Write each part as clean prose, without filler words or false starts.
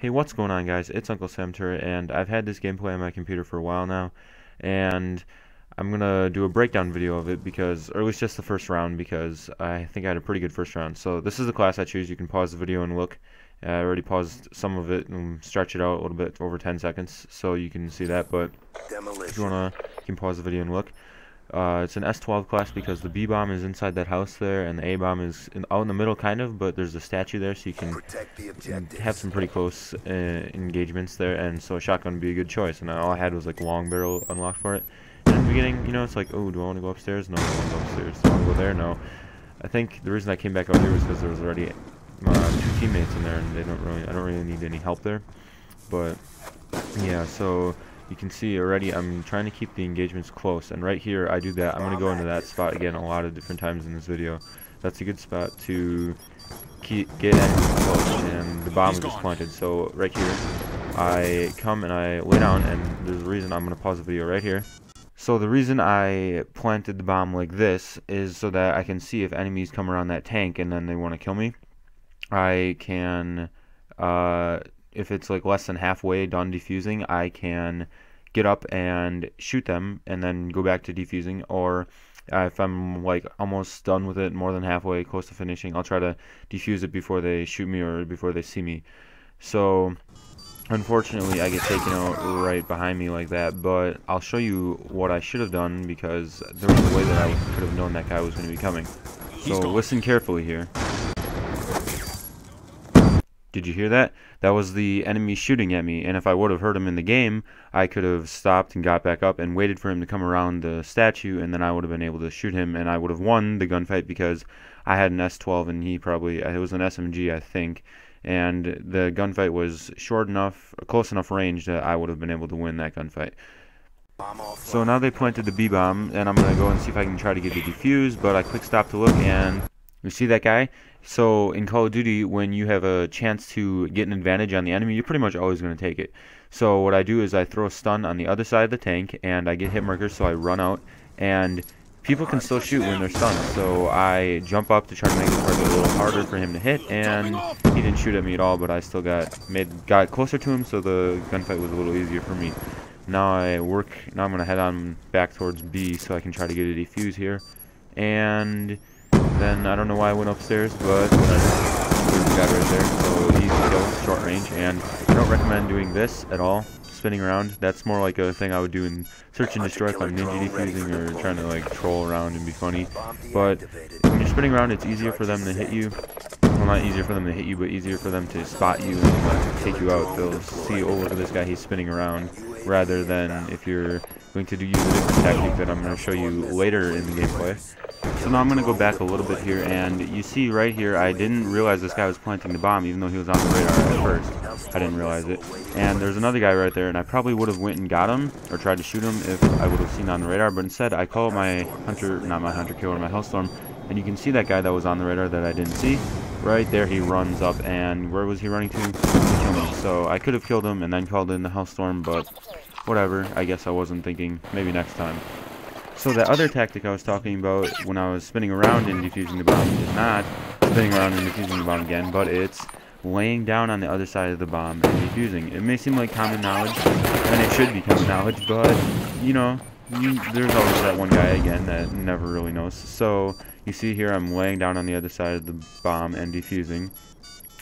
Hey, what's going on, guys? It's UncleSamTurret, and I've had this gameplay on my computer for a while now, and I'm gonna do a breakdown video of it because, or at least just the first round, because I think I had a pretty good first round. So this is the class I choose. You can pause the video and look. I already paused some of it and stretch it out a little bit, over 10 seconds, so you can see that. But if you wanna, you can pause the video and look. It's an S12 class because the B bomb is inside that house there, and the A bomb is out in the middle, kind of, but there's a statue there, so you can have some pretty close engagements there, and so a shotgun would be a good choice. And all I had was like long barrel unlocked for it. And in the beginning, you know, it's like, oh, do I want to go upstairs? No, I don't want to go upstairs. Do I want to go there? No. I think the reason I came back out here was because there was already two teammates in there, and I don't really need any help there. But yeah, so you can see already I'm trying to keep the engagements close, and right here I do that. I'm going to go into that spot again a lot of different times in this video. That's a good spot to get enemies close, and the bomb is just planted. So right here I come and I lay down, and there's a reason. I'm going to pause the video right here. So the reason I planted the bomb like this is so that I can see if enemies come around that tank and then they want to kill me. I can if it's like less than halfway done defusing, I can get up and shoot them and then go back to defusing. Or if I'm like almost done with it, more than halfway, close to finishing, I'll try to defuse it before they shoot me or before they see me. So unfortunately I get taken out right behind me like that, but I'll show you what I should have done, because there was a way that I could have known that guy was going to be coming. So listen carefully here. Did you hear that? That was the enemy shooting at me, and if I would have heard him in the game, I could have stopped and got back up and waited for him to come around the statue, and then I would have been able to shoot him, and I would have won the gunfight because I had an S12 and he probably, it was an SMG, I think, and the gunfight was short enough, close enough range that I would have been able to win that gunfight. So now they planted the B-bomb, and I'm going to go and see if I can try to get it defused, but I click stop to look, and you see that guy? So in Call of Duty, when you have a chance to get an advantage on the enemy, you're pretty much always going to take it. So what I do is I throw a stun on the other side of the tank, and I get hit markers, so I run out, and people can still shoot when they're stunned. So I jump up to try to make the target a little harder for him to hit, and he didn't shoot at me at all, but I still got closer to him, so the gunfight was a little easier for me. Now I'm going to head on back towards B so I can try to get a defuse here. And then I don't know why I went upstairs, but there's a guy right there, so easy kill, short range, and I don't recommend doing this at all, spinning around. That's more like a thing I would do in Search and Destroy if I'm ninja defusing or trying to like troll around and be funny. But when you're spinning around, it's easier for them to hit you. Well, not easier for them to hit you, but easier for them to spot you and take you out. They'll see, oh, look at this guy, he's spinning around, rather than if you're going to use a different tactic that I'm going to show you later in the gameplay. So now I'm going to go back a little bit here, and you see right here, I didn't realize this guy was planting the bomb, even though he was on the radar at first. I didn't realize it. And there's another guy right there, and I probably would have went and got him, or tried to shoot him if I would have seen on the radar, but instead I call my hunter, not my hunter killer, my hellstorm, and you can see that guy that was on the radar that I didn't see. Right there he runs up, and where was he running to? To kill me. So I could have killed him and then called in the hellstorm, but whatever, I guess I wasn't thinking, maybe next time. So the other tactic I was talking about when I was spinning around and defusing the bomb is not spinning around and defusing the bomb again, but it's laying down on the other side of the bomb and defusing. It may seem like common knowledge, and it should be common knowledge, but, you know, there's always that one guy again that never really knows. So you see here I'm laying down on the other side of the bomb and defusing,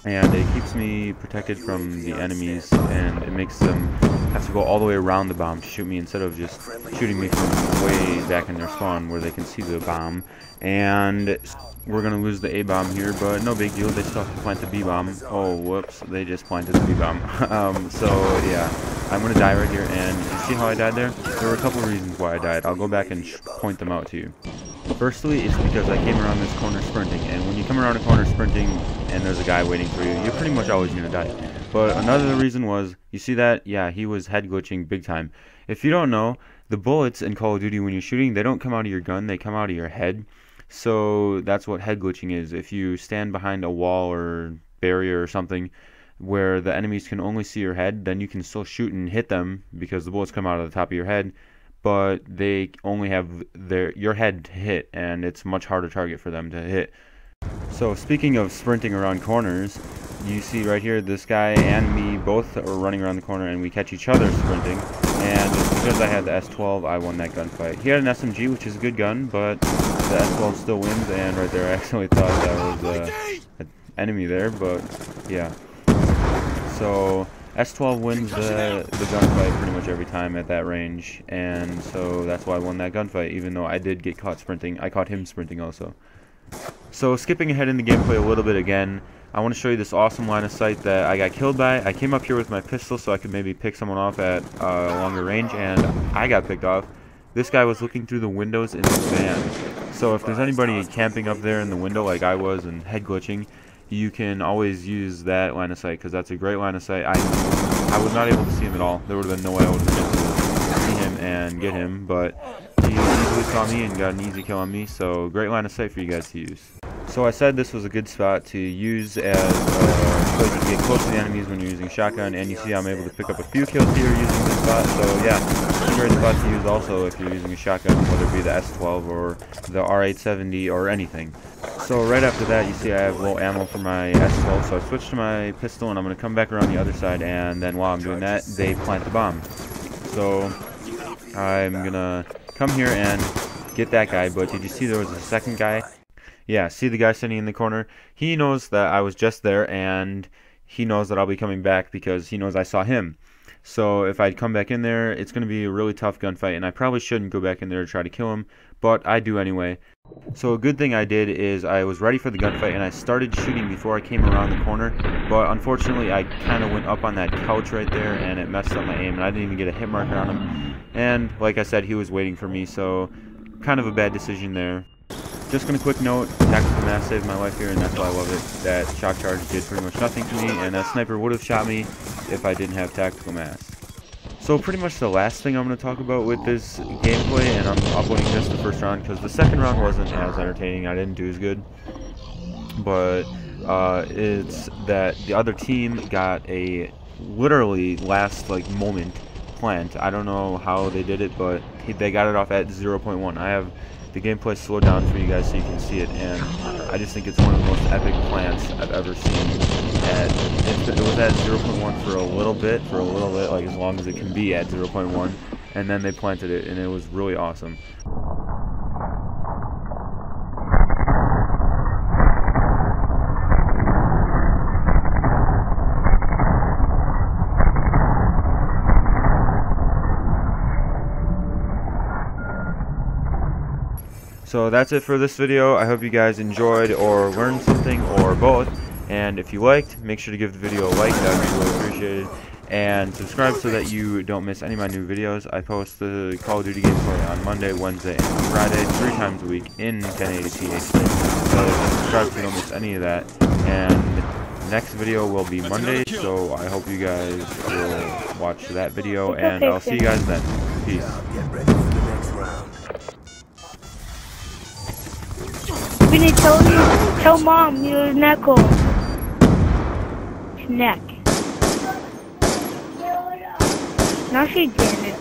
and it keeps me protected from the enemies, and it makes them have to go all the way around the bomb to shoot me instead of just shooting me from way back in their spawn where they can see the bomb. And we're going to lose the A-bomb here, but no big deal, they still have to plant the B-bomb. Oh, whoops, they just planted the B-bomb. So yeah, I'm going to die right here, and you see how I died there? There were a couple reasons why I died. I'll go back and point them out to you. Firstly, it's because I came around this corner sprinting, and when you come around a corner sprinting and there's a guy waiting for you, you're pretty much always going to die. But another reason was, you see that? Yeah, he was head glitching big time. If you don't know, the bullets in Call of Duty when you're shooting, they don't come out of your gun, they come out of your head. So that's what head glitching is. If you stand behind a wall or barrier or something where the enemies can only see your head, then you can still shoot and hit them because the bullets come out of the top of your head, but they only have your head to hit, and it's much harder target for them to hit. So speaking of sprinting around corners, you see right here, this guy and me both are running around the corner, and we catch each other sprinting. And because I had the S12, I won that gunfight. He had an SMG, which is a good gun, but the S12 still wins. And right there, I actually thought that was an enemy there, but yeah. So S12 wins the gunfight pretty much every time at that range, and so that's why I won that gunfight, even though I did get caught sprinting. I caught him sprinting also. So skipping ahead in the gameplay a little bit again, I want to show you this awesome line of sight that I got killed by. I came up here with my pistol so I could maybe pick someone off at longer range, and I got picked off. This guy was looking through the windows in his van. So if there's anybody camping up there in the window like I was and head glitching, you can always use that line of sight, because that's a great line of sight. I was not able to see him at all. There would have been no way I would have been able to see him and get him, but he easily saw me and got an easy kill on me, so great line of sight for you guys to use. So I said this was a good spot to use as so you can get close to the enemies when you're using a shotgun, and you see I'm able to pick up a few kills here using this spot, so yeah, it's a great spot to use also if you're using a shotgun, whether it be the S12 or the R870 or anything. So right after that, you see I have low ammo for my S12, so I switched to my pistol, and I'm going to come back around the other side, and then while I'm doing that, they plant the bomb. So I'm going to come here and get that guy, but did you see there was a second guy? Yeah, see the guy sitting in the corner? He knows that I was just there, and he knows that I'll be coming back because he knows I saw him. So if I'd come back in there, it's going to be a really tough gunfight, and I probably shouldn't go back in there to try to kill him, but I do anyway. So a good thing I did is I was ready for the gunfight, and I started shooting before I came around the corner, but unfortunately I kind of went up on that couch right there, and it messed up my aim, and I didn't even get a hit marker on him. And like I said, he was waiting for me, so kind of a bad decision there. Just gonna quick note, tactical mass saved my life here, and that's why I love it. That shock charge did pretty much nothing to me, and that sniper would have shot me if I didn't have tactical mass. So pretty much the last thing I'm going to talk about with this gameplay, and I'm uploading just the first round because the second round wasn't as entertaining. I didn't do as good, but it's that the other team got a literally last moment plant. I don't know how they did it, but they got it off at 0.1. I have the gameplay slowed down for you guys so you can see it, and I just think it's one of the most epic plants I've ever seen. And it was at 0.1 for a little bit, like as long as it can be at 0.1, and then they planted it, and it was really awesome. So that's it for this video. I hope you guys enjoyed or learned something, or both. And if you liked, make sure to give the video a like. That would be really appreciated. And subscribe so that you don't miss any of my new videos. I post the Call of Duty gameplay on Monday, Wednesday, and Friday, 3 times a week in 1080p HD. So subscribe so you don't miss any of that. And next video will be Monday, so I hope you guys will watch that video, and I'll see you guys then. Peace. Vinny, tell Mom your knuckle. Neck. No, she didn't.